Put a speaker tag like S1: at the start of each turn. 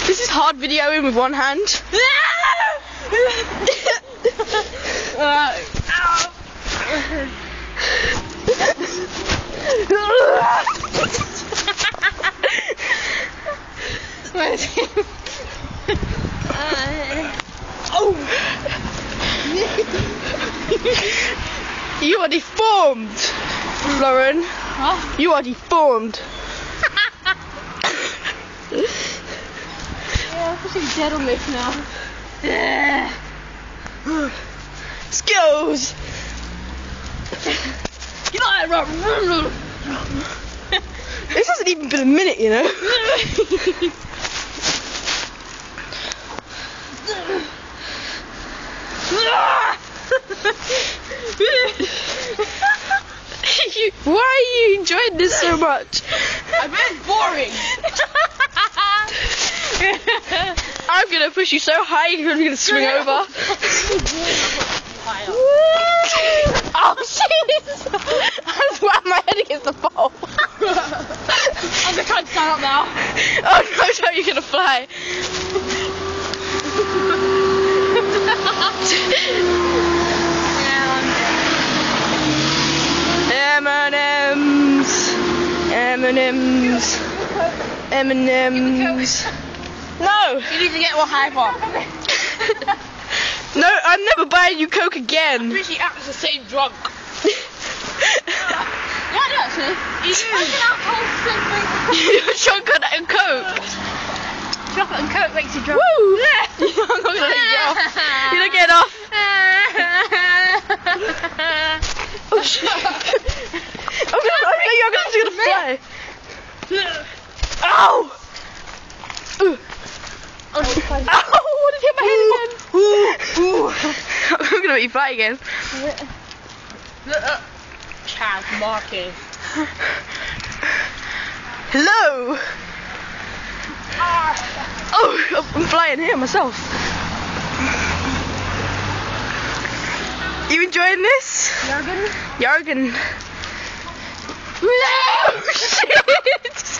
S1: This is hard videoing with one hand. You are deformed, Lauren.
S2: Huh?
S1: You are deformed.
S2: Yeah, I'm pushing dead on this now.
S1: Skills. This hasn't even been a minute, you know. Why are you enjoying this so much?
S2: I bet it's boring.
S1: I'm gonna push you so high you're gonna swing over. Oh jeez! I slammed my head against the pole.
S2: I'm gonna try to stand up now.
S1: Oh no, no, you're gonna fly. M&M's. No!
S2: You need to get more hyper.
S1: No, I'm never buying you Coke again.
S2: I'm pretty apt as the same drunk. Yeah, no, actually.
S1: You're chocolate and Coke.
S2: Chocolate and Coke makes you drunk.
S1: Woo! I'm not gonna let you get off. You're not getting off. Oh shit. I think you're gonna fly. Ow! Ow! What did hit my head again? I'm gonna make you fly again.
S2: Chaz Marcus.
S1: Hello! Oh, I'm flying here myself. You enjoying this? Jargon. No! Shit!